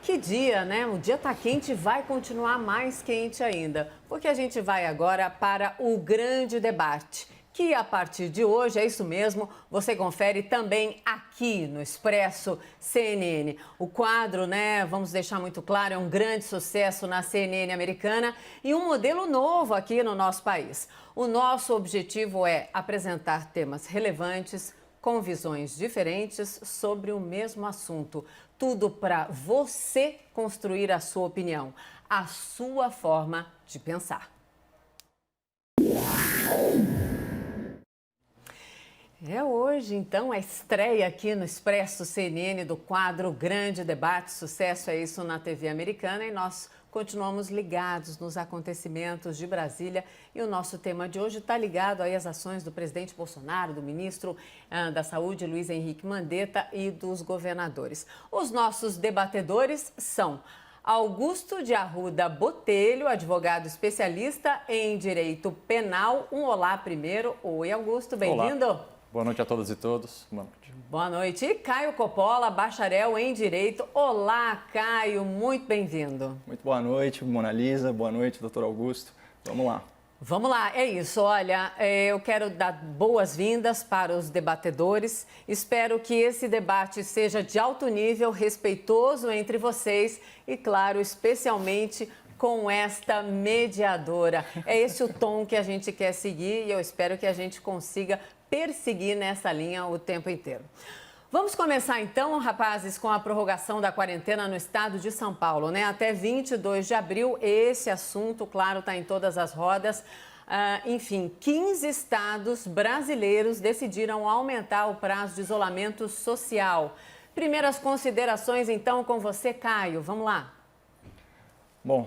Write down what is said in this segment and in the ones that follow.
Que dia, né? O dia tá quente e vai continuar mais quente ainda, porque a gente vai agora para o grande debate, que a partir de hoje, é isso mesmo, você confere também aqui no Expresso CNN. O quadro, né, vamos deixar muito claro, é um grande sucesso na CNN americana e um modelo novo aqui no nosso país. O nosso objetivo é apresentar temas relevantes, com visões diferentes sobre o mesmo assunto. Tudo para você construir a sua opinião, a sua forma de pensar. É hoje, então, a estreia aqui no Expresso CNN do quadro Grande Debate. Sucesso é isso na TV americana e nós continuamos ligados nos acontecimentos de Brasília. E o nosso tema de hoje está ligado aí às ações do presidente Bolsonaro, do ministro da Saúde, Luiz Henrique Mandetta, e dos governadores. Os nossos debatedores são Augusto de Arruda Botelho, advogado especialista em direito penal. Um olá primeiro. Oi, Augusto, bem-vindo. Boa noite a todas e todos. Boa noite. Boa noite. E Caio Coppola, bacharel em Direito. Olá, Caio, muito bem-vindo. Muito boa noite, Mona Lisa. Boa noite, doutor Augusto. Vamos lá. Vamos lá, é isso. Olha, eu quero dar boas-vindas para os debatedores. Espero que esse debate seja de alto nível, respeitoso entre vocês e, claro, especialmente com esta mediadora. É esse o tom que a gente quer seguir e eu espero que a gente consiga perseguir nessa linha o tempo inteiro. Vamos começar então, rapazes, com a prorrogação da quarentena no estado de São Paulo, né? Até 22 de abril, esse assunto, claro, está em todas as rodas. Enfim, 15 estados brasileiros decidiram aumentar o prazo de isolamento social. Primeiras considerações, então, com você, Caio. Vamos lá. Bom,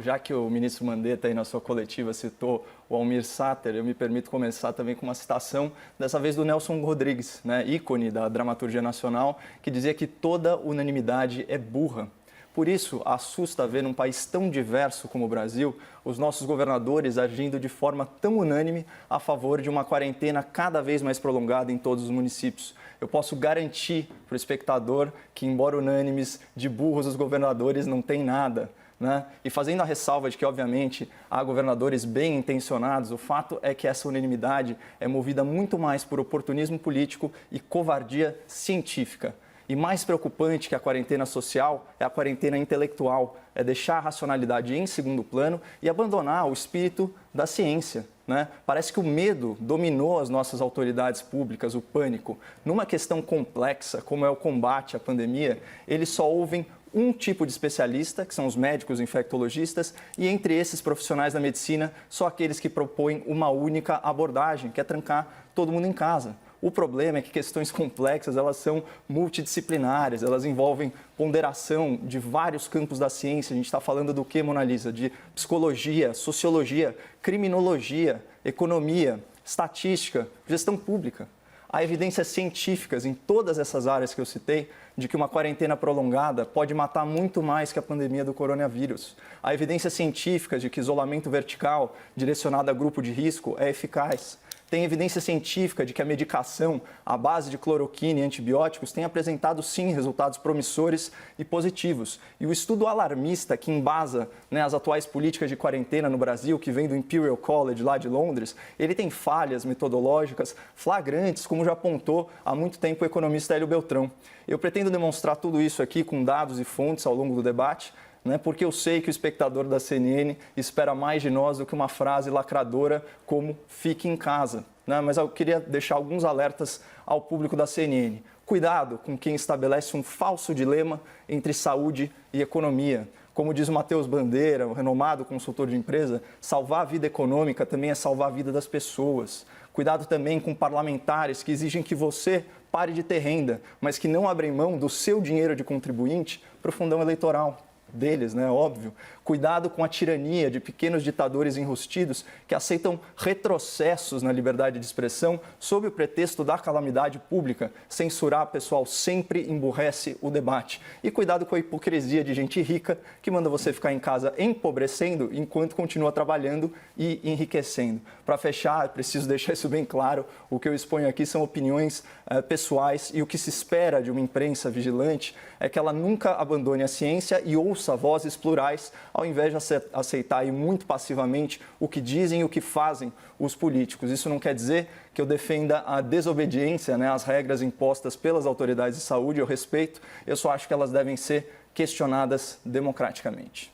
já que o ministro Mandetta aí na sua coletiva citou o Almir Sater, eu me permito começar também com uma citação, dessa vez do Nelson Rodrigues, né, ícone da dramaturgia nacional, que dizia que toda unanimidade é burra. Por isso, assusta ver num país tão diverso como o Brasil, os nossos governadores agindo de forma tão unânime a favor de uma quarentena cada vez mais prolongada em todos os municípios. Eu posso garantir para o espectador que, embora unânimes, de burros os governadores não têm nada. Né? E fazendo a ressalva de que, obviamente, há governadores bem intencionados, o fato é que essa unanimidade é movida muito mais por oportunismo político e covardia científica. E mais preocupante que a quarentena social é a quarentena intelectual, é deixar a racionalidade em segundo plano e abandonar o espírito da ciência. Né? Parece que o medo dominou as nossas autoridades públicas, o pânico. Numa questão complexa, como é o combate à pandemia, eles só ouvem um tipo de especialista, que são os médicos infectologistas, e entre esses profissionais da medicina, só aqueles que propõem uma única abordagem, que é trancar todo mundo em casa. O problema é que questões complexas, elas são multidisciplinares, elas envolvem ponderação de vários campos da ciência. A gente está falando do que, Mona Lisa? De psicologia, sociologia, criminologia, economia, estatística, gestão pública. Há evidências científicas em todas essas áreas que eu citei de que uma quarentena prolongada pode matar muito mais que a pandemia do coronavírus. Há evidências científicas de que isolamento vertical direcionado a grupo de risco é eficaz. Tem evidência científica de que a medicação à base de cloroquina e antibióticos tem apresentado, sim, resultados promissores e positivos. E o estudo alarmista que embasa, né, as atuais políticas de quarentena no Brasil, que vem do Imperial College lá de Londres, ele tem falhas metodológicas flagrantes, como já apontou há muito tempo o economista Hélio Beltrão. Eu pretendo demonstrar tudo isso aqui com dados e fontes ao longo do debate, porque eu sei que o espectador da CNN espera mais de nós do que uma frase lacradora como "fique em casa". Mas eu queria deixar alguns alertas ao público da CNN. Cuidado com quem estabelece um falso dilema entre saúde e economia. Como diz o Matheus Bandeira, o renomado consultor de empresa, salvar a vida econômica também é salvar a vida das pessoas. Cuidado também com parlamentares que exigem que você pare de ter renda, mas que não abrem mão do seu dinheiro de contribuinte para o fundão eleitoral. deles, né, óbvio, cuidado com a tirania de pequenos ditadores enrustidos que aceitam retrocessos na liberdade de expressão sob o pretexto da calamidade pública. Censurar, pessoal, sempre emburrece o debate. E cuidado com a hipocrisia de gente rica que manda você ficar em casa empobrecendo enquanto continua trabalhando e enriquecendo. Para fechar, preciso deixar isso bem claro, o que eu exponho aqui são opiniões pessoais e o que se espera de uma imprensa vigilante é que ela nunca abandone a ciência e ouça vozes plurais, ao invés de aceitar muito passivamente o que dizem e o que fazem os políticos. Isso não quer dizer que eu defenda a desobediência, né, às regras impostas pelas autoridades de saúde, eu respeito, eu só acho que elas devem ser questionadas democraticamente.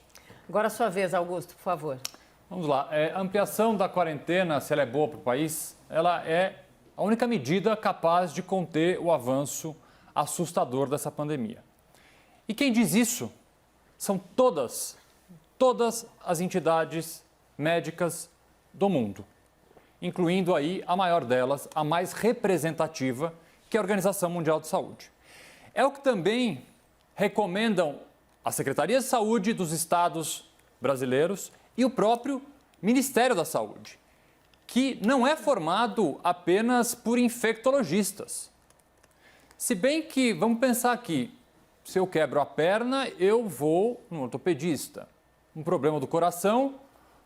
Agora a sua vez, Augusto, por favor. Vamos lá. A ampliação da quarentena, se ela é boa para o país, ela é a única medida capaz de conter o avanço assustador dessa pandemia. E quem diz isso são todas as entidades médicas do mundo, incluindo aí a maior delas, a mais representativa, que é a Organização Mundial de Saúde. É o que também recomendam as secretarias de saúde dos estados brasileiros e o próprio Ministério da Saúde, que não é formado apenas por infectologistas. Se bem que, vamos pensar aqui, se eu quebro a perna, eu vou no ortopedista. Um problema do coração,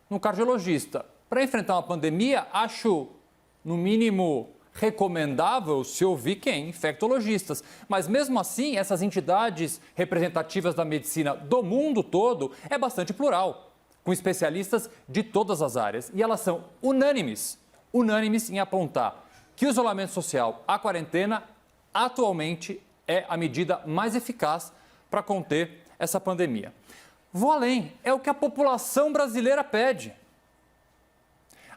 no cardiologista. Para enfrentar uma pandemia, acho, no mínimo, recomendável se ouvir quem? Infectologistas. Mas, mesmo assim, essas entidades representativas da medicina do mundo todo é bastante plural, com especialistas de todas as áreas. E elas são unânimes em apontar que o isolamento social, a quarentena, atualmente é a medida mais eficaz para conter essa pandemia. Vou além, é o que a população brasileira pede.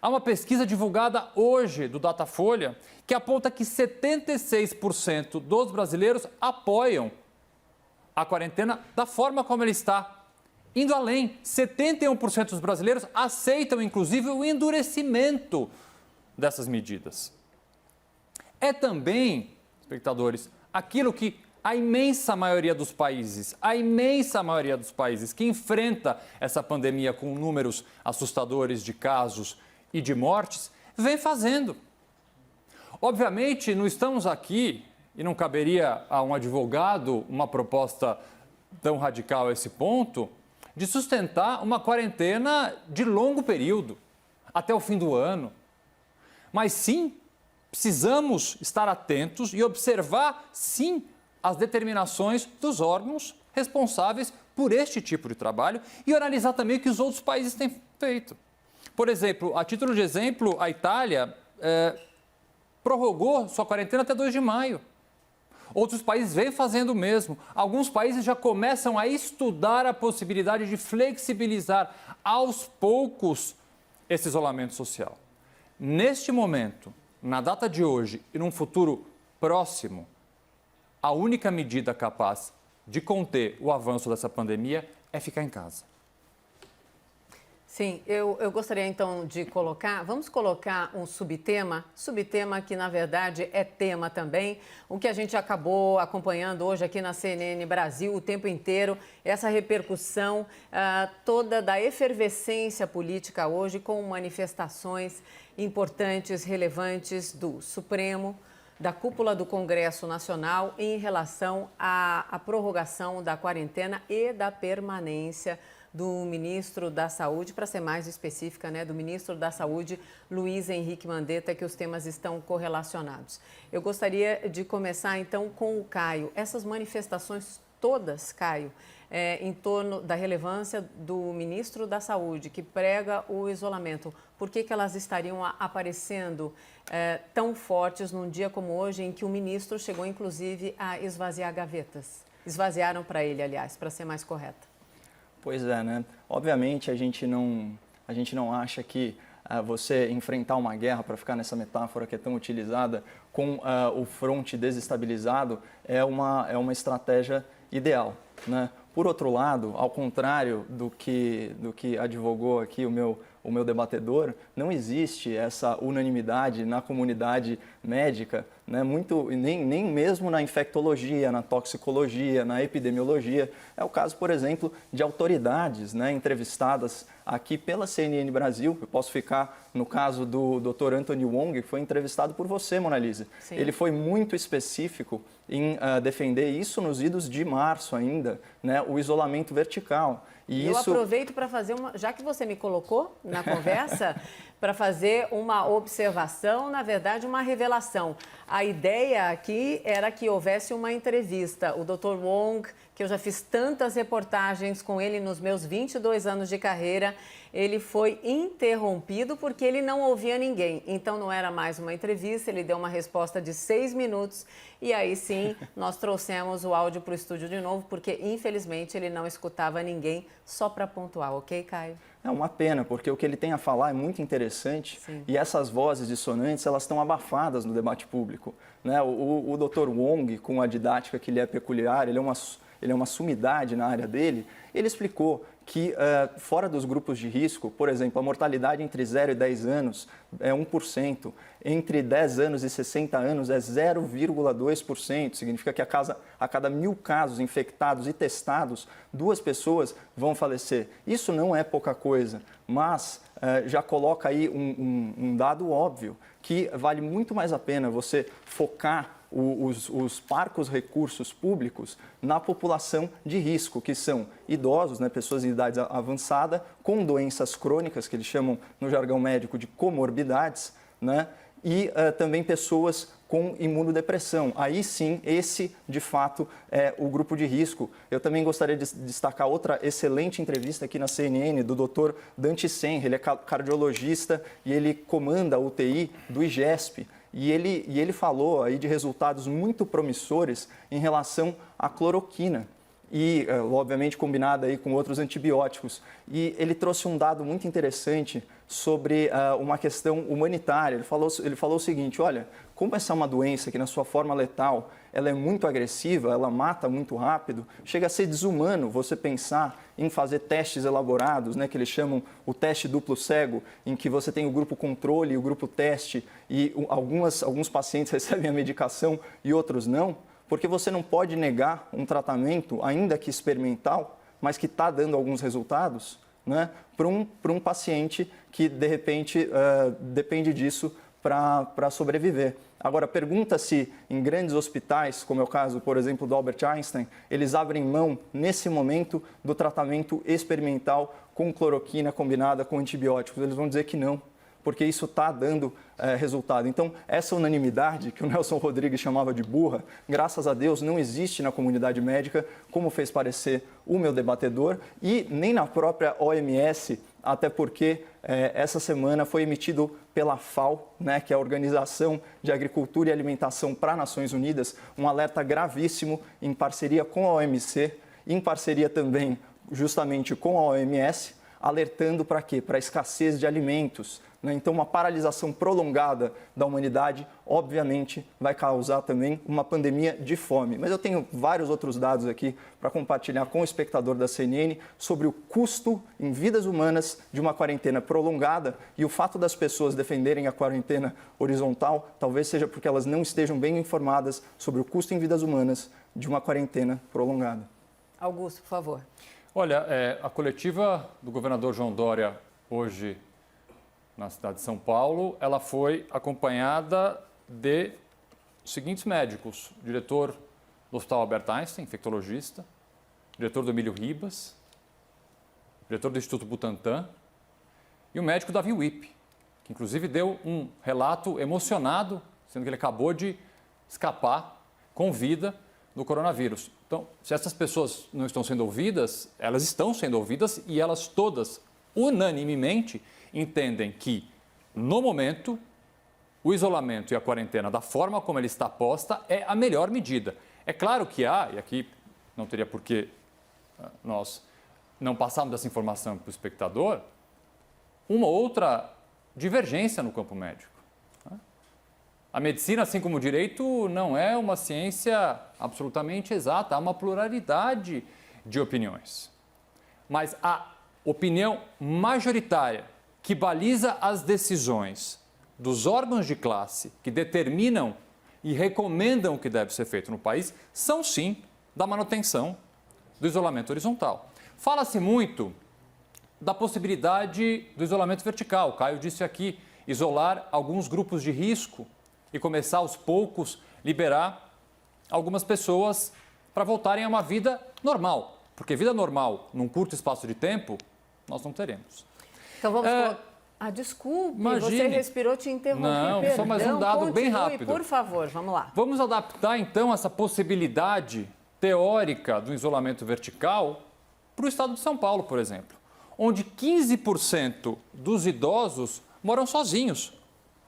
Há uma pesquisa divulgada hoje do Datafolha que aponta que 76% dos brasileiros apoiam a quarentena da forma como ela está. Indo além, 71% dos brasileiros aceitam, inclusive, o endurecimento dessas medidas. É também, espectadores, aquilo que a imensa maioria dos países que enfrenta essa pandemia com números assustadores de casos e de mortes, vem fazendo. Obviamente, não estamos aqui, e não caberia a um advogado uma proposta tão radical a esse ponto, de sustentar uma quarentena de longo período, até o fim do ano. Mas sim, precisamos estar atentos e observar, sim, as determinações dos órgãos responsáveis por este tipo de trabalho e analisar também o que os outros países têm feito. Por exemplo, a título de exemplo, a Itália prorrogou sua quarentena até 2 de maio. Outros países vêm fazendo o mesmo. Alguns países já começam a estudar a possibilidade de flexibilizar aos poucos esse isolamento social. Neste momento, na data de hoje e num futuro próximo, a única medida capaz de conter o avanço dessa pandemia é ficar em casa. Sim, eu gostaria então de vamos colocar um subtema que na verdade é tema também, o que a gente acabou acompanhando hoje aqui na CNN Brasil o tempo inteiro, essa repercussão toda da efervescência política hoje com manifestações importantes, relevantes do Supremo, da cúpula do Congresso Nacional em relação à prorrogação da quarentena e da permanência do ministro da Saúde, para ser mais específica, né, do ministro da Saúde, Luiz Henrique Mandetta, que os temas estão correlacionados. Eu gostaria de começar, então, com o Caio. Essas manifestações todas, Caio, em torno da relevância do ministro da Saúde, que prega o isolamento, por que elas estariam aparecendo tão fortes num dia como hoje, em que o ministro chegou, inclusive, a esvaziar gavetas? Esvaziaram para ele, aliás, para ser mais correta. Pois é, né? Obviamente a gente não acha que você enfrentar uma guerra, para ficar nessa metáfora que é tão utilizada, com o fronte desestabilizado é uma estratégia ideal, né? Por outro lado, ao contrário do que advogou aqui o meu o meu debatedor, não existe essa unanimidade na comunidade médica, né? Nem mesmo na infectologia, na toxicologia, na epidemiologia. É o caso, por exemplo, de autoridades, né, entrevistadas aqui pela CNN Brasil. Eu posso ficar no caso do Dr. Anthony Wong, que foi entrevistado por você, Mona Lisa. Sim. Ele foi muito específico em defender isso nos idos de março ainda, né, o isolamento vertical. E eu isso... aproveito para fazer já que você me colocou na conversa, para fazer uma observação, na verdade, uma revelação. A ideia aqui era que houvesse uma entrevista. O Dr. Wong, que eu já fiz tantas reportagens com ele nos meus 22 anos de carreira, ele foi interrompido porque ele não ouvia ninguém. Então, não era mais uma entrevista, ele deu uma resposta de 6 minutos e aí sim, nós trouxemos o áudio para o estúdio de novo, porque infelizmente ele não escutava ninguém, só para pontuar, ok, Caio? É uma pena, porque o que ele tem a falar é muito interessante. Sim. E essas vozes dissonantes, elas estão abafadas no debate público, né? O Dr. Wong, com a didática que lhe é peculiar, ele é uma sumidade na área dele, ele explicou que fora dos grupos de risco, por exemplo, a mortalidade entre 0 e 10 anos é 1%, entre 10 anos e 60 anos é 0,2%, significa que a cada 1.000 casos infectados e testados, 2 pessoas vão falecer. Isso não é pouca coisa, mas já coloca aí um dado óbvio, que vale muito mais a pena você focar os parcos recursos públicos na população de risco, que são idosos, né, pessoas em idade avançada, com doenças crônicas, que eles chamam no jargão médico de comorbidades, né, e também pessoas com imunodepressão. Aí sim, esse de fato é o grupo de risco. Eu também gostaria de destacar outra excelente entrevista aqui na CNN do Dr. Dante Senra. Ele é cardiologista e ele comanda a UTI do IGESP. E ele falou aí de resultados muito promissores em relação à cloroquina e, obviamente, combinada aí com outros antibióticos. E ele trouxe um dado muito interessante sobre uma questão humanitária. Ele falou o seguinte, olha, como essa é uma doença que na sua forma letal ela é muito agressiva, ela mata muito rápido, chega a ser desumano você pensar em fazer testes elaborados, né, que eles chamam o teste duplo cego, em que você tem o grupo controle e o grupo teste e alguns pacientes recebem a medicação e outros não, porque você não pode negar um tratamento, ainda que experimental, mas que está dando alguns resultados, né, para um paciente que, de repente, depende disso para sobreviver. Agora, pergunta-se em grandes hospitais, como é o caso, por exemplo, do Albert Einstein, eles abrem mão, nesse momento, do tratamento experimental com cloroquina combinada com antibióticos. Eles vão dizer que não, porque isso está dando resultado. Então, essa unanimidade, que o Nelson Rodrigues chamava de burra, graças a Deus não existe na comunidade médica, como fez parecer o meu debatedor, e nem na própria OMS, até porque essa semana foi emitido pela FAO, né, que é a Organização de Agricultura e Alimentação para Nações Unidas, um alerta gravíssimo em parceria com a OMC, em parceria também justamente com a OMS, alertando para quê? Para a escassez de alimentos. Né? Então, uma paralisação prolongada da humanidade, obviamente, vai causar também uma pandemia de fome. Mas eu tenho vários outros dados aqui para compartilhar com o espectador da CNN sobre o custo em vidas humanas de uma quarentena prolongada, e o fato das pessoas defenderem a quarentena horizontal talvez seja porque elas não estejam bem informadas sobre o custo em vidas humanas de uma quarentena prolongada. Augusto, por favor. Olha, a coletiva do governador João Dória hoje na cidade de São Paulo, ela foi acompanhada de seguintes médicos: o diretor do Hospital Albert Einstein, infectologista, diretor do Emílio Ribas, diretor do Instituto Butantan e o médico Davi Wipp, que inclusive deu um relato emocionado, sendo que ele acabou de escapar com vida do coronavírus. Então, se essas pessoas não estão sendo ouvidas, elas estão sendo ouvidas e elas todas, unanimemente, entendem que, no momento, o isolamento e a quarentena, da forma como ele está posta, é a melhor medida. É claro que há, e aqui não teria por que nós não passarmos essa informação para o espectador, uma outra divergência no campo médico. A medicina, assim como o direito, não é uma ciência absolutamente exata, há uma pluralidade de opiniões. Mas a opinião majoritária que baliza as decisões dos órgãos de classe que determinam e recomendam o que deve ser feito no país são, sim, da manutenção do isolamento horizontal. Fala-se muito da possibilidade do isolamento vertical. O Caio disse aqui, isolar alguns grupos de risco e começar aos poucos liberar algumas pessoas para voltarem a uma vida normal. Porque vida normal, num curto espaço de tempo, nós não teremos. Então vamos desculpe, imagine. Você respirou, te interrompi. Não, perdão, só mais um dado continue, bem rápido. Por favor, vamos lá. Vamos adaptar, então, essa possibilidade teórica do isolamento vertical para o estado de São Paulo, por exemplo, onde 15% dos idosos moram sozinhos.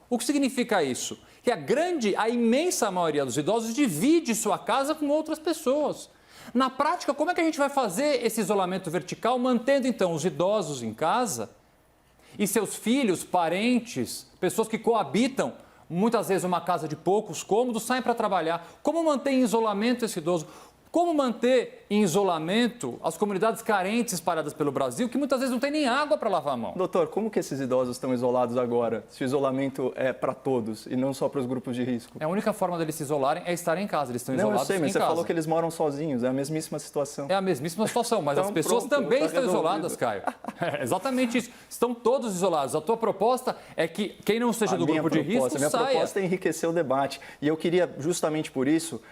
O que significa isso? Que a imensa maioria dos idosos divide sua casa com outras pessoas. Na prática, como é que a gente vai fazer esse isolamento vertical, mantendo, então, os idosos em casa e seus filhos, parentes, pessoas que coabitam, muitas vezes uma casa de poucos cômodos, saem para trabalhar? Como manter em isolamento esse idoso? Como manter em isolamento as comunidades carentes espalhadas pelo Brasil, que muitas vezes não tem nem água para lavar a mão? Doutor, como que esses idosos estão isolados agora, se o isolamento é para todos e não só para os grupos de risco? A única forma deles se isolarem é estarem em casa, eles estão isolados em casa. Não, eu sei, mas você falou que eles moram sozinhos, é a mesmíssima situação. É a mesmíssima situação, mas Então, as pessoas pronto, também tá estão resolvido. isoladas, Caio. É exatamente isso. Estão todos isolados. A tua proposta é que quem não seja do grupo de risco minha saia. proposta é enriquecer o debate. E eu queria, justamente por isso,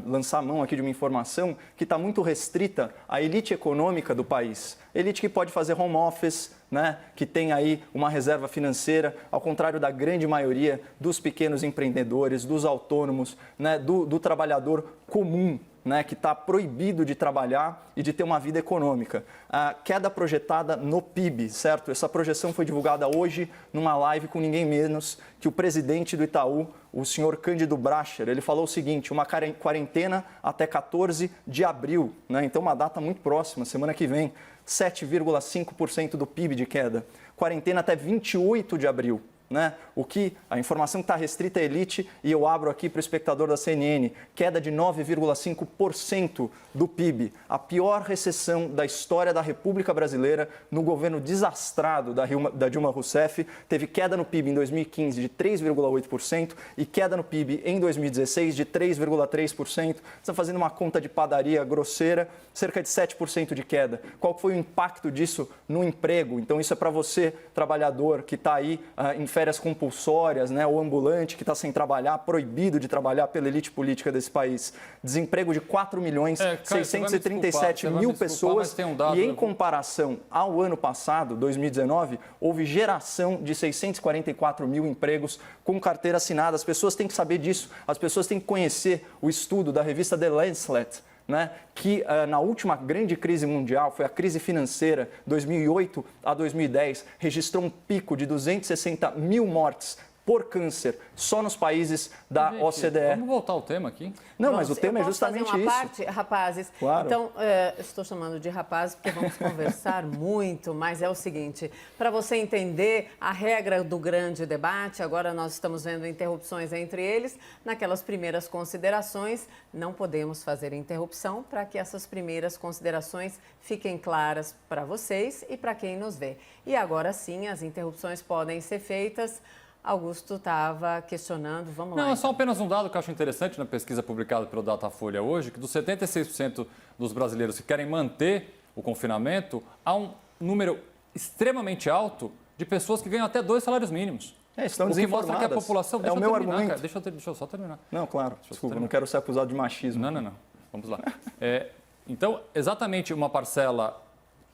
lançar mão aqui de uma informação que está muito restrita à elite econômica do país. Elite que pode fazer home office, né? Que tem aí uma reserva financeira, ao contrário da grande maioria dos pequenos empreendedores, dos autônomos, né? do trabalhador comum, né, que está proibido de trabalhar e de ter uma vida econômica. A queda projetada no PIB, certo? Essa projeção foi divulgada hoje numa live com ninguém menos que o presidente do Itaú, o senhor Cândido Bracher. Ele falou o seguinte, uma quarentena até 14 de abril, né? Então uma data muito próxima, semana que vem, 7,5% do PIB de queda. Quarentena até 28 de abril. Né? O que a informação está restrita à elite, e eu abro aqui para o espectador da CNN, queda de 9,5% do PIB, a pior recessão da história da República Brasileira. No governo desastrado da Dilma Rousseff, teve queda no PIB em 2015 de 3,8% e queda no PIB em 2016 de 3,3%. Está fazendo uma conta de padaria grosseira, cerca de 7% de queda. Qual foi o impacto disso no emprego? Então isso é para você, trabalhador, que está aí em férias compulsórias, né, ou ambulante que está sem trabalhar, proibido de trabalhar pela elite política desse país. Desemprego de 4 milhões 637 mil pessoas e em comparação ao ano passado, 2019, houve geração de 644 mil empregos com carteira assinada. As pessoas têm que saber disso, as pessoas têm que conhecer o estudo da revista The Lancet, né, que na última grande crise mundial, foi a crise financeira, 2008 a 2010, registrou um pico de 260 mil mortes por câncer, só nos países da OCDE. Vamos voltar ao tema aqui? Não, mas o tema é justamente fazer uma isso. Parte, rapazes, claro. Então, estou chamando de rapazes porque vamos conversar muito, mas é o seguinte, para você entender a regra do grande debate, agora nós estamos vendo interrupções entre eles, naquelas primeiras considerações, não podemos fazer interrupção para que essas primeiras considerações fiquem claras para vocês e para quem nos vê. E agora sim, as interrupções podem ser feitas. Augusto estava questionando, vamos lá. Não, é só apenas um dado que eu acho interessante na pesquisa publicada pelo Datafolha hoje, que dos 76% dos brasileiros que querem manter o confinamento, há um número extremamente alto de pessoas que ganham até 2 salários mínimos. Estão o que mostra que a população... É o meu argumento. Cara, deixa eu só terminar. Não, claro. Desculpa, não quero ser acusado de machismo. Não. Vamos lá. Então, exatamente uma parcela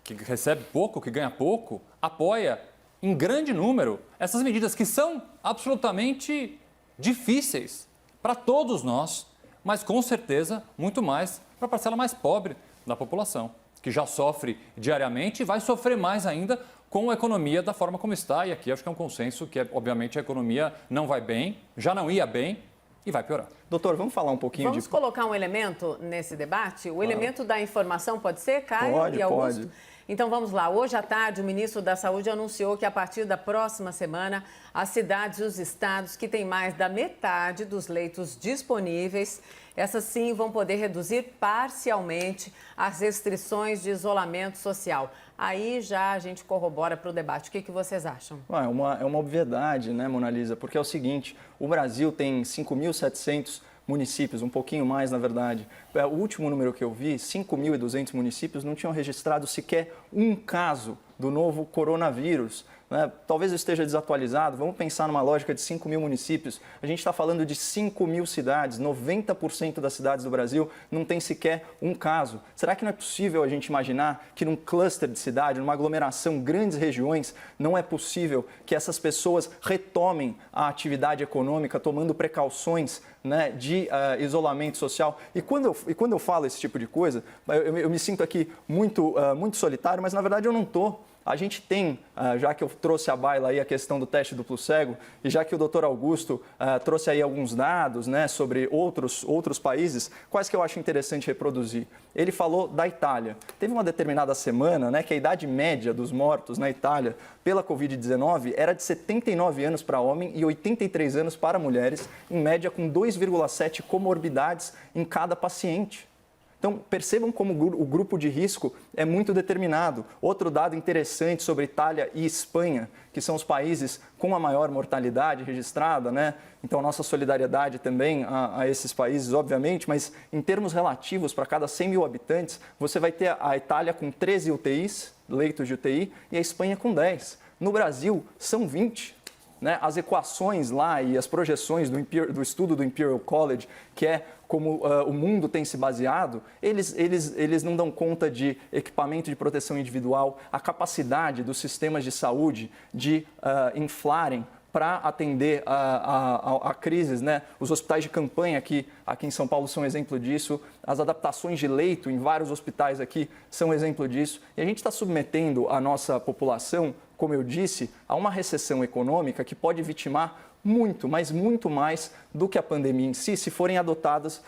que recebe pouco, que ganha pouco, apoia em grande número essas medidas que são absolutamente difíceis para todos nós, mas com certeza muito mais para a parcela mais pobre da população, que já sofre diariamente e vai sofrer mais ainda com a economia da forma como está. E aqui acho que é um consenso que, obviamente, a economia não vai bem, já não ia bem e vai piorar. Doutor, vamos falar um pouquinho Vamos colocar um elemento nesse debate? O elemento da informação pode ser, Caio e Augusto? Pode. Então vamos lá. Hoje à tarde, o ministro da Saúde anunciou que a partir da próxima semana, as cidades e os estados que têm mais da metade dos leitos disponíveis, essas sim vão poder reduzir parcialmente as restrições de isolamento social. Aí já a gente corrobora para o debate. O que vocês acham? É uma obviedade, né, Mona Lisa? Porque é o seguinte, o Brasil tem 5.700 municípios, um pouquinho mais, na verdade. O último número que eu vi, 5.200 municípios não tinham registrado sequer um caso do novo coronavírus. Né? Talvez eu esteja desatualizado, vamos pensar numa lógica de 5.000 municípios. A gente está falando de 5.000 cidades, 90% das cidades do Brasil não tem sequer um caso. Será que não é possível a gente imaginar que num cluster de cidade, numa aglomeração, grandes regiões, não é possível que essas pessoas retomem a atividade econômica, tomando precauções, né, de isolamento social? E quando eu falo esse tipo de coisa, eu me sinto aqui muito solitário, mas na verdade eu não estou. A gente tem, já que eu trouxe à baila aí a questão do teste duplo cego, e já que o doutor Augusto trouxe aí alguns dados, né, sobre outros países, quais que eu acho interessante reproduzir? Ele falou da Itália. Teve uma determinada semana, né, que a idade média dos mortos na Itália pela Covid-19 era de 79 anos para homem e 83 anos para mulheres, em média com 2,7 comorbidades em cada paciente. Então, percebam como o grupo de risco é muito determinado. Outro dado interessante sobre Itália e Espanha, que são os países com a maior mortalidade registrada, né? Então, a nossa solidariedade também a esses países, obviamente, mas em termos relativos, para cada 100 mil habitantes, você vai ter a Itália com 13 UTIs, leitos de UTI, e a Espanha com 10. No Brasil, são 20. Né? As equações lá e as projeções do estudo do Imperial College, que é como o mundo tem se baseado, eles não dão conta de equipamento de proteção individual, a capacidade dos sistemas de saúde de inflarem para atender a crises, né? Os hospitais de campanha aqui em São Paulo são exemplo disso, as adaptações de leito em vários hospitais aqui são exemplo disso, e a gente está submetendo a nossa população, como eu disse, a uma recessão econômica que pode vitimar muito, mas muito mais do que a pandemia em si, se forem adotados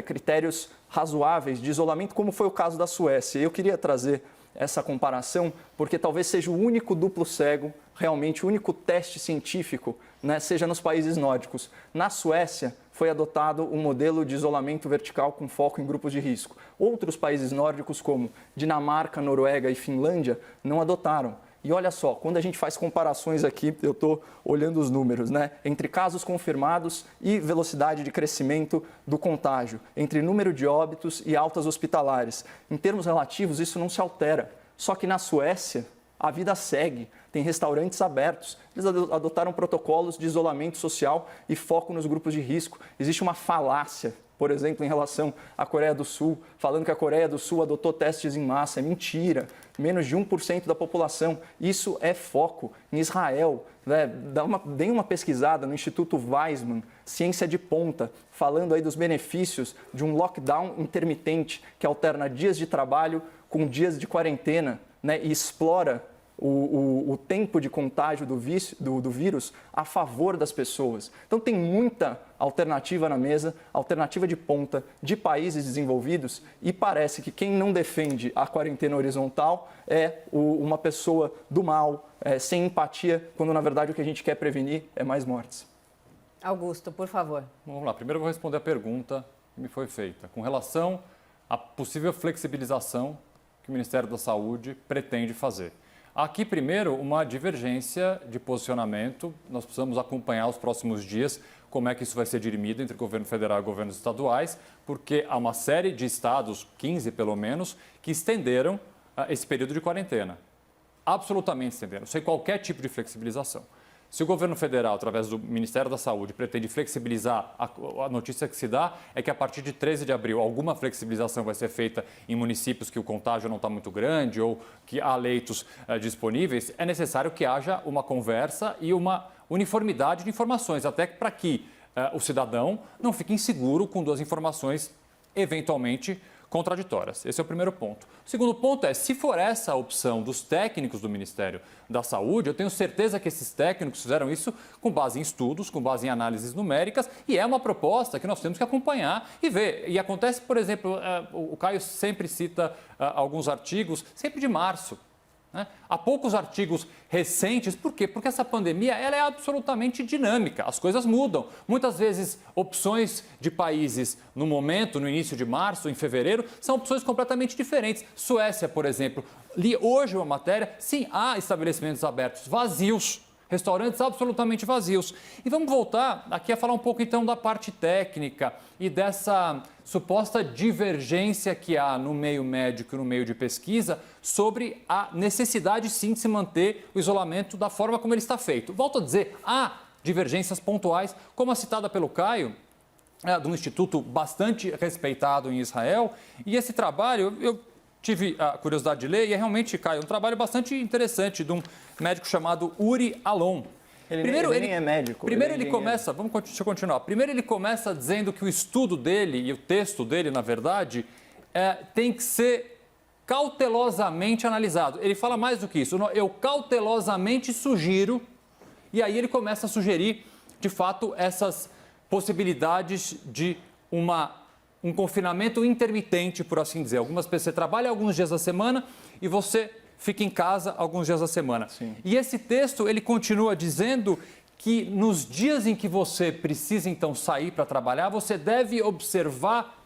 critérios razoáveis de isolamento, como foi o caso da Suécia. Eu queria trazer essa comparação porque talvez seja o único duplo cego, realmente o único teste científico, né, seja nos países nórdicos. Na Suécia foi adotado um modelo de isolamento vertical com foco em grupos de risco. Outros países nórdicos, como Dinamarca, Noruega e Finlândia, não adotaram. E olha só, quando a gente faz comparações aqui, eu estou olhando os números, né? Entre casos confirmados e velocidade de crescimento do contágio, entre número de óbitos e altas hospitalares. Em termos relativos, isso não se altera. Só que na Suécia, a vida segue, tem restaurantes abertos. Eles adotaram protocolos de isolamento social e foco nos grupos de risco. Existe uma falácia, por exemplo, em relação à Coreia do Sul, falando que a Coreia do Sul adotou testes em massa. É mentira. Menos de 1% da população. Isso é foco. Em Israel, né, deem uma pesquisada no Instituto Weizmann, ciência de ponta, falando aí dos benefícios de um lockdown intermitente que alterna dias de trabalho com dias de quarentena, né, e explora o tempo de contágio do vírus a favor das pessoas. Então tem muita alternativa na mesa, alternativa de ponta de países desenvolvidos, e parece que quem não defende a quarentena horizontal é uma pessoa do mal, sem empatia, quando na verdade o que a gente quer prevenir é mais mortes. Augusto, por favor. Vamos lá, primeiro eu vou responder a pergunta que me foi feita, com relação à possível flexibilização que o Ministério da Saúde pretende fazer. Aqui, primeiro, uma divergência de posicionamento. Nós precisamos acompanhar os próximos dias como é que isso vai ser dirimido entre o governo federal e governos estaduais, porque há uma série de estados, 15 pelo menos, que estenderam esse período de quarentena. Absolutamente estenderam, sem qualquer tipo de flexibilização. Se o governo federal, através do Ministério da Saúde, pretende flexibilizar, a notícia que se dá é que a partir de 13 de abril alguma flexibilização vai ser feita em municípios que o contágio não está muito grande ou que há leitos disponíveis, é necessário que haja uma conversa e uma uniformidade de informações, até para que o cidadão não fique inseguro com duas informações eventualmente contraditórias. Esse é o primeiro ponto. O segundo ponto é, se for essa a opção dos técnicos do Ministério da Saúde, eu tenho certeza que esses técnicos fizeram isso com base em estudos, com base em análises numéricas, e é uma proposta que nós temos que acompanhar e ver. E acontece, por exemplo, o Caio sempre cita alguns artigos, sempre de março. Há poucos artigos recentes, por quê? Porque essa pandemia ela é absolutamente dinâmica, as coisas mudam. Muitas vezes, opções de países no momento, no início de março, em fevereiro, são opções completamente diferentes. Suécia, por exemplo, li hoje uma matéria, sim, há estabelecimentos abertos vazios, restaurantes absolutamente vazios. E vamos voltar aqui a falar um pouco então da parte técnica e dessa suposta divergência que há no meio médico e no meio de pesquisa sobre a necessidade sim de se manter o isolamento da forma como ele está feito. Volto a dizer, há divergências pontuais, como a citada pelo Caio, de um instituto bastante respeitado em Israel, e esse trabalho eu tive a curiosidade de ler e é realmente, Caio, um trabalho bastante interessante de um médico chamado Uri Alon. Ele nem é médico. Primeiro ele começa, deixa eu continuar. Primeiro ele começa dizendo que o estudo dele e o texto dele, na verdade, tem que ser cautelosamente analisado. Ele fala mais do que isso. Eu cautelosamente sugiro, e aí ele começa a sugerir, de fato, essas possibilidades de um confinamento intermitente, por assim dizer. Algumas pessoas, você trabalha alguns dias da semana e você fica em casa alguns dias da semana. Sim. E esse texto, ele continua dizendo que nos dias em que você precisa, então, sair para trabalhar, você deve observar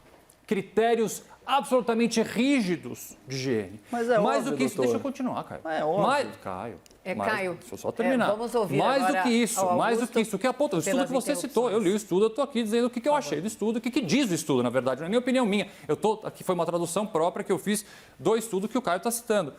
critérios absolutamente rígidos de higiene. Mas é mais óbvio, do que isso, doutor. deixa eu continuar, Caio. É óbvio. Caio. Caio, Deixa eu só terminar. vamos ouvir mais agora do que isso, ao mais do Augusto que isso. O que aponta? O estudo que você citou, eu li o estudo, eu estou aqui dizendo o que eu achei do estudo, o que diz o estudo, na verdade, não é nem opinião minha. Aqui foi uma tradução própria que eu fiz do estudo que o Caio está citando.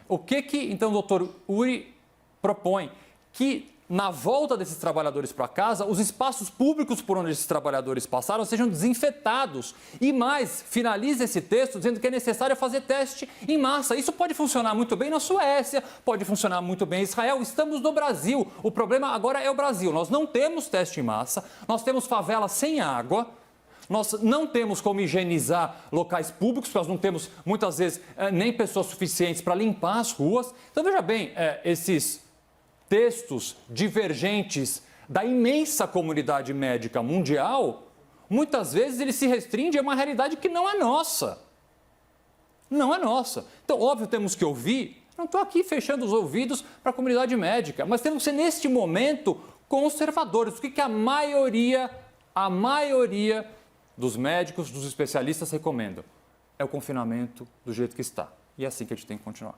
O que então o doutor Uri propõe? Que na volta desses trabalhadores para casa, os espaços públicos por onde esses trabalhadores passaram sejam desinfetados. E mais, finaliza esse texto dizendo que é necessário fazer teste em massa. Isso pode funcionar muito bem na Suécia, pode funcionar muito bem em Israel. Estamos no Brasil. O problema agora é o Brasil. Nós não temos teste em massa, nós temos favelas sem água. Nós não temos como higienizar locais públicos, porque nós não temos, muitas vezes, nem pessoas suficientes para limpar as ruas. Então, veja bem, esses textos divergentes da imensa comunidade médica mundial, muitas vezes ele se restringe a uma realidade que não é nossa. Não é nossa. Então, óbvio, temos que ouvir. Não estou aqui fechando os ouvidos para a comunidade médica, mas temos que ser, neste momento, conservadores. O que a maioria dos médicos, dos especialistas recomendam? É o confinamento do jeito que está. E é assim que a gente tem que continuar.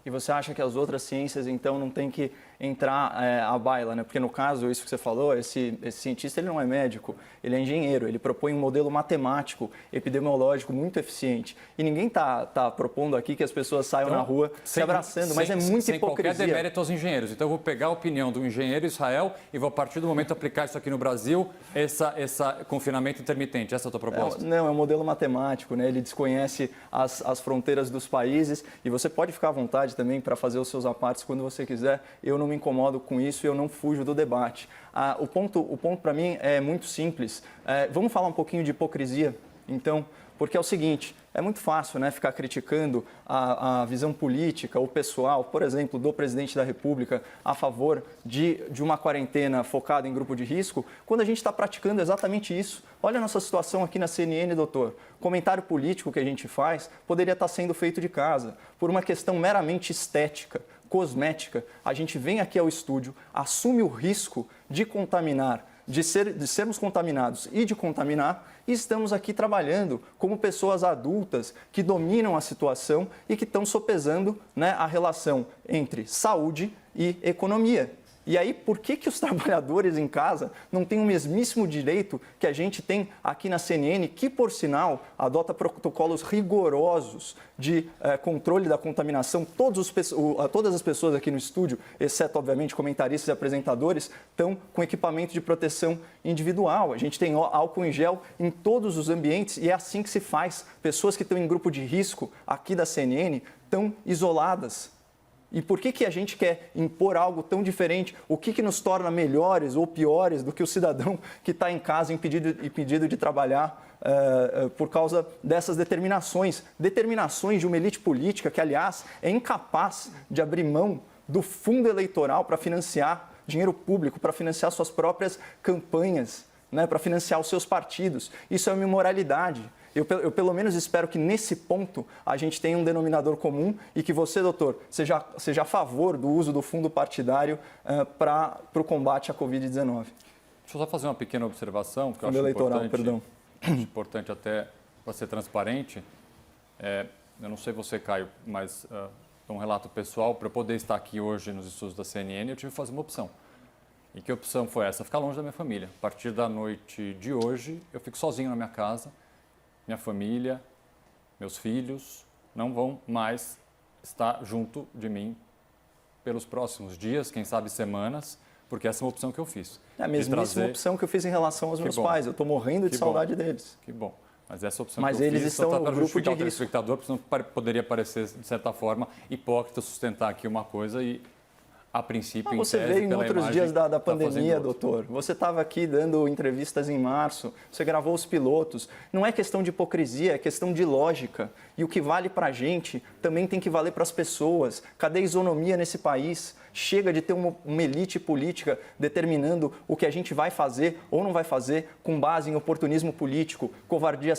E você acha que as outras ciências, então, não tem que entrar à baila, né? Porque, no caso, isso que você falou, esse cientista, ele não é médico, ele é engenheiro, ele propõe um modelo matemático, epidemiológico muito eficiente. E ninguém tá propondo aqui que as pessoas saiam na rua se abraçando, mas é muita hipocrisia. Sem qualquer demérito aos engenheiros. Então, eu vou pegar a opinião do engenheiro Israel e vou, a partir do momento, aplicar isso aqui no Brasil, esse confinamento intermitente. Essa é a tua proposta? Não, é um modelo matemático, né? Ele desconhece as fronteiras dos países e você pode ficar à vontade também para fazer os seus apartes quando você quiser. Eu não me incomodo com isso e eu não fujo do debate. O ponto para mim é muito simples. Vamos falar um pouquinho de hipocrisia, então, porque é o seguinte, é muito fácil, né, ficar criticando a visão política, o pessoal, por exemplo, do presidente da República a favor de uma quarentena focada em grupo de risco, quando a gente está praticando exatamente isso. Olha a nossa situação aqui na CNN, doutor. Comentário político que a gente faz poderia estar sendo feito de casa, por uma questão meramente estética, cosmética. A gente vem aqui ao estúdio, assume o risco de contaminar, de sermos contaminados e de contaminar, e estamos aqui trabalhando como pessoas adultas que dominam a situação e que estão sopesando, né, a relação entre saúde e economia. E aí, por que os trabalhadores em casa não têm o mesmíssimo direito que a gente tem aqui na CNN, que, por sinal, adota protocolos rigorosos de controle da contaminação? Todas as pessoas aqui no estúdio, exceto, obviamente, comentaristas e apresentadores, estão com equipamento de proteção individual. A gente tem álcool em gel em todos os ambientes e é assim que se faz. Pessoas que estão em grupo de risco aqui da CNN estão isoladas. E por que a gente quer impor algo tão diferente? O que nos torna melhores ou piores do que o cidadão que está em casa impedido de trabalhar por causa dessas determinações de uma elite política que, aliás, é incapaz de abrir mão do fundo eleitoral para financiar dinheiro público, para financiar suas próprias campanhas, né, para financiar os seus partidos. Isso é uma imoralidade. Eu, pelo menos, espero que, nesse ponto, a gente tenha um denominador comum e que você, doutor, seja a favor do uso do fundo partidário para o combate à Covid-19. Deixa eu só fazer uma pequena observação, que eu fundo acho eleitoral, perdão. Importante até para ser transparente. Eu não sei você, Caio, mas um relato pessoal, para eu poder estar aqui hoje nos estudos da CNN, eu tive que fazer uma opção. E que opção foi essa? Ficar longe da minha família. A partir da noite de hoje, eu fico sozinho na minha casa. Minha família, meus filhos não vão mais estar junto de mim pelos próximos dias, quem sabe semanas, porque essa é uma opção que eu fiz. É a mesmíssima opção que eu fiz em relação aos meus pais. Eu estou morrendo de saudade deles. Que bom. Mas essa opção que eu fiz... Mas eles estão no grupo de risco. Telespectador, porque senão poderia parecer, de certa forma, hipócrita sustentar aqui uma coisa e... A princípio, em você tese, veio em outros dias da pandemia, doutor. Você estava aqui dando entrevistas em março, você gravou os pilotos. Não é questão de hipocrisia, é questão de lógica. E o que vale para a gente também tem que valer para as pessoas. Cadê a isonomia nesse país? Chega de ter uma elite política determinando o que a gente vai fazer ou não vai fazer com base em oportunismo político, covardia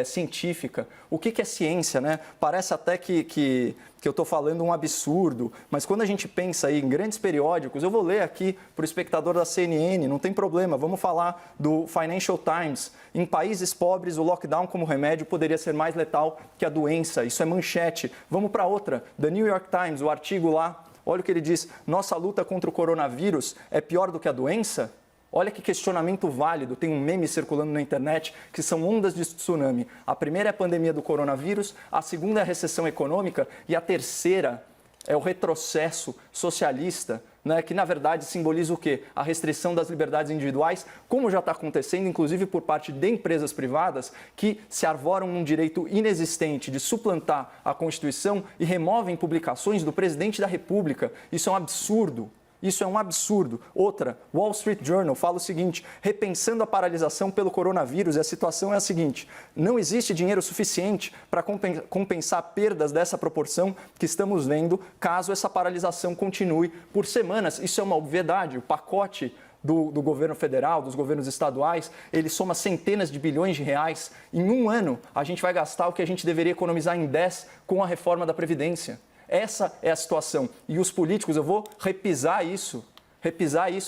científica. O que é ciência, né? Parece até que eu estou falando um absurdo, mas quando a gente pensa aí em grandes periódicos, eu vou ler aqui para o espectador da CNN, não tem problema, vamos falar do Financial Times. Em países pobres, o lockdown como remédio poderia ser mais letal que a doença, isso é manchete. Vamos para outra, The New York Times, o artigo lá, olha o que ele diz, nossa luta contra o coronavírus é pior do que a doença? Olha que questionamento válido, tem um meme circulando na internet que são ondas de tsunami. A primeira é a pandemia do coronavírus, a segunda é a recessão econômica e a terceira é o retrocesso socialista, né, que na verdade simboliza o quê? A restrição das liberdades individuais, como já está acontecendo, inclusive por parte de empresas privadas que se arvoram num direito inexistente de suplantar a Constituição e removem publicações do presidente da República. Isso é um absurdo. Isso é um absurdo. Outra, Wall Street Journal fala o seguinte, repensando a paralisação pelo coronavírus, e a situação é a seguinte, não existe dinheiro suficiente para compensar perdas dessa proporção que estamos vendo, caso essa paralisação continue por semanas. Isso é uma obviedade, o pacote do governo federal, dos governos estaduais, ele soma centenas de bilhões de reais. Em um ano, a gente vai gastar o que a gente deveria economizar em 10 com a reforma da Previdência. Essa é a situação. E os políticos, eu vou repisar isso.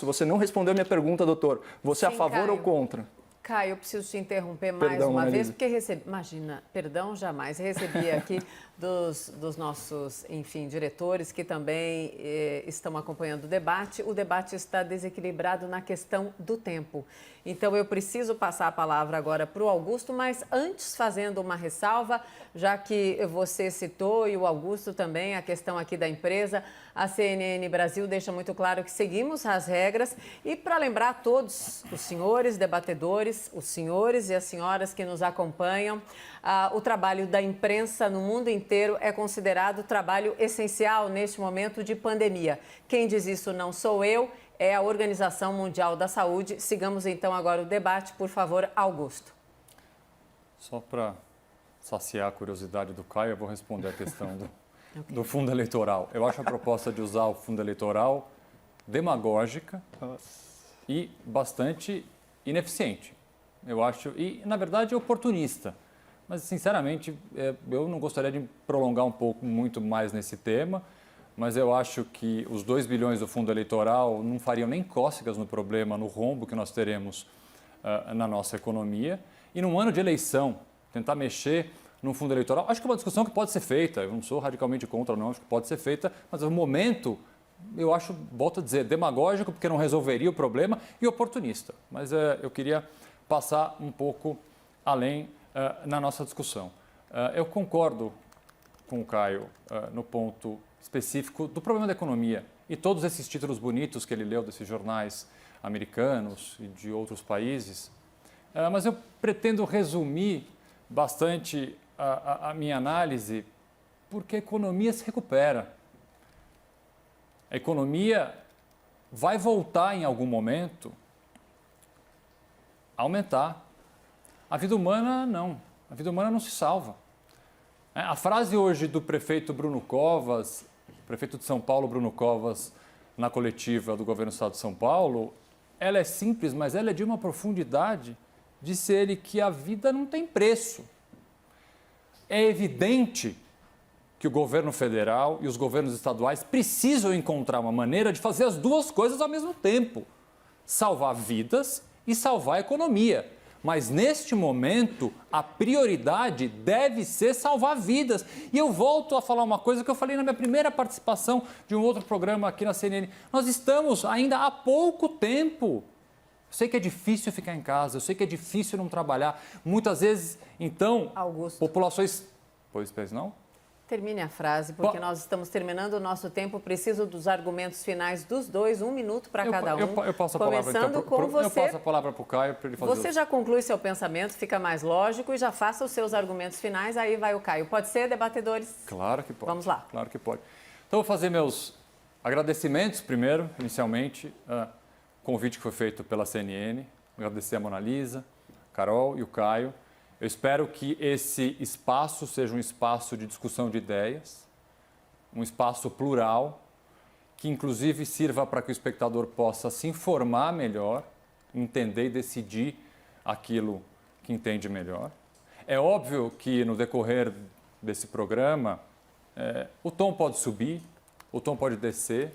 Você não respondeu a minha pergunta, doutor. Você é a favor ou contra? Caio, eu preciso te interromper mais uma vez, porque imagina, perdão jamais, recebi aqui dos nossos, enfim, diretores que também estão acompanhando o debate. O debate está desequilibrado na questão do tempo. Então, eu preciso passar a palavra agora para o Augusto, mas antes fazendo uma ressalva, já que você citou e o Augusto também, a questão aqui da empresa, a CNN Brasil deixa muito claro que seguimos as regras e para lembrar a todos os senhores debatedores, os senhores e as senhoras que nos acompanham, o trabalho da imprensa no mundo inteiro é considerado trabalho essencial neste momento de pandemia. Quem diz isso não sou eu, é a Organização Mundial da Saúde. Sigamos então agora o debate, por favor, Augusto. Só para saciar a curiosidade do Caio, eu vou responder a questão do fundo eleitoral. Eu acho a proposta de usar o fundo eleitoral demagógica e bastante ineficiente. Eu acho, e na verdade oportunista. Mas, sinceramente, eu não gostaria de prolongar muito mais nesse tema, mas eu acho que os 2 bilhões do fundo eleitoral não fariam nem cócegas no problema, no rombo que nós teremos na nossa economia. E num ano de eleição, tentar mexer no fundo eleitoral, acho que é uma discussão que pode ser feita, eu não sou radicalmente contra, não, acho que pode ser feita, mas no momento, eu acho, volto a dizer, demagógico, porque não resolveria o problema, e oportunista. Mas eu queria passar um pouco além na nossa discussão. Eu concordo com o Caio no ponto específico do problema da economia e todos esses títulos bonitos que ele leu desses jornais americanos e de outros países, mas eu pretendo resumir bastante a minha análise porque a economia se recupera. A economia vai voltar em algum momento a aumentar. A vida humana não. A vida humana não se salva. A frase hoje do prefeito Bruno Covas, prefeito de São Paulo, Bruno Covas, na coletiva do governo do estado de São Paulo, ela é simples, mas ela é de uma profundidade. Disse ele que a vida não tem preço. É evidente que o governo federal e os governos estaduais precisam encontrar uma maneira de fazer as duas coisas ao mesmo tempo. Salvar vidas e salvar a economia. Mas, neste momento, a prioridade deve ser salvar vidas. E eu volto a falar uma coisa que eu falei na minha primeira participação de um outro programa aqui na CNN. Nós estamos ainda há pouco tempo. Eu sei que é difícil ficar em casa, eu sei que é difícil não trabalhar. Muitas vezes, então, Augusto. populações... Pois não? Termine a frase, porque nós estamos terminando o nosso tempo. Preciso dos argumentos finais dos dois, 1 minuto para cada um. Eu passo a palavra, Começando então, com você. Eu passo a palavra para o Caio para ele fazer Você já conclui seu pensamento, fica mais lógico e já faça os seus argumentos finais, aí vai o Caio. Pode ser, debatedores? Claro que pode. Vamos lá. Claro que pode. Então, vou fazer meus agradecimentos primeiro, inicialmente, convite que foi feito pela CNN, agradecer a Mona Lisa, a Carol e o Caio. Eu espero que esse espaço seja um espaço de discussão de ideias, um espaço plural, que inclusive sirva para que o espectador possa se informar melhor, entender e decidir aquilo que entende melhor. É óbvio que no decorrer desse programa, o tom pode subir, o tom pode descer.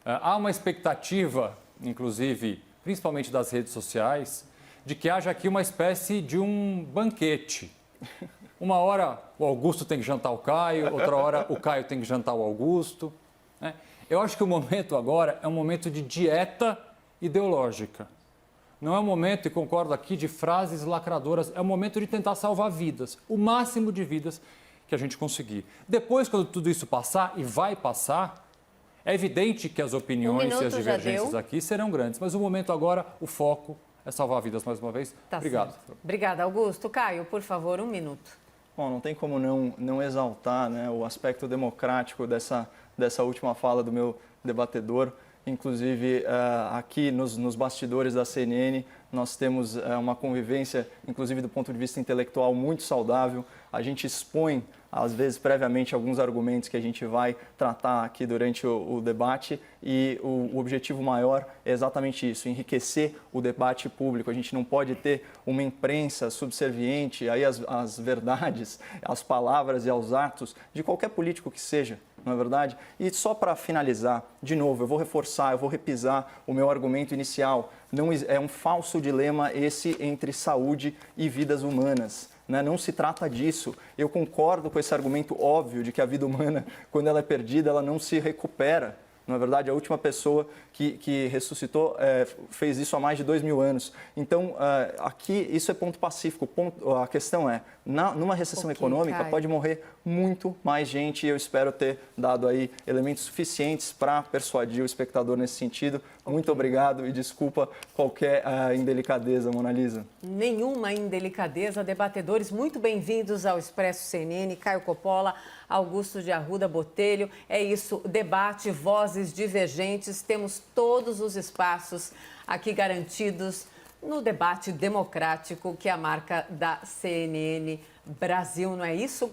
Há uma expectativa, inclusive, principalmente das redes sociais, de que haja aqui uma espécie de um banquete. Uma hora o Augusto tem que jantar o Caio, outra hora o Caio tem que jantar o Augusto. Né? Eu acho que o momento agora é um momento de dieta ideológica. Não é um momento, e concordo aqui, de frases lacradoras, é um momento de tentar salvar vidas, o máximo de vidas que a gente conseguir. Depois, quando tudo isso passar, e vai passar, é evidente que as opiniões e as divergências aqui serão grandes, mas o momento agora, o foco é salvar vidas mais uma vez. Tá Obrigado. Certo. Obrigada, Augusto. Caio, por favor, 1 minuto. Bom, não tem como não exaltar, né, o aspecto democrático dessa última fala do meu debatedor. Inclusive, aqui nos bastidores da CNN, nós temos uma convivência, inclusive do ponto de vista intelectual, muito saudável. A gente expõe, às vezes, previamente, alguns argumentos que a gente vai tratar aqui durante o debate e o objetivo maior é exatamente isso, enriquecer o debate público. A gente não pode ter uma imprensa subserviente aí às verdades, às palavras e aos atos de qualquer político que seja. Não é verdade? E só para finalizar, de novo, eu vou reforçar, eu vou repisar o meu argumento inicial. Não é um falso dilema esse entre saúde e vidas humanas. Né? Não se trata disso. Eu concordo com esse argumento óbvio de que a vida humana, quando ela é perdida, ela não se recupera. Na verdade, a última pessoa que ressuscitou fez isso há mais de 2.000 anos. Então, aqui, isso é ponto pacífico. A questão é, numa recessão econômica, Caio, pode morrer muito mais gente e eu espero ter dado aí elementos suficientes para persuadir o espectador nesse sentido. Muito obrigado e desculpa qualquer indelicadeza, Mona Lisa. Nenhuma indelicadeza. Debatedores, muito bem-vindos ao Expresso CNN. Caio Coppola, Augusto de Arruda Botelho. É isso, debate, vozes divergentes. Temos todos os espaços aqui garantidos no debate democrático, que é a marca da CNN Brasil, não é isso?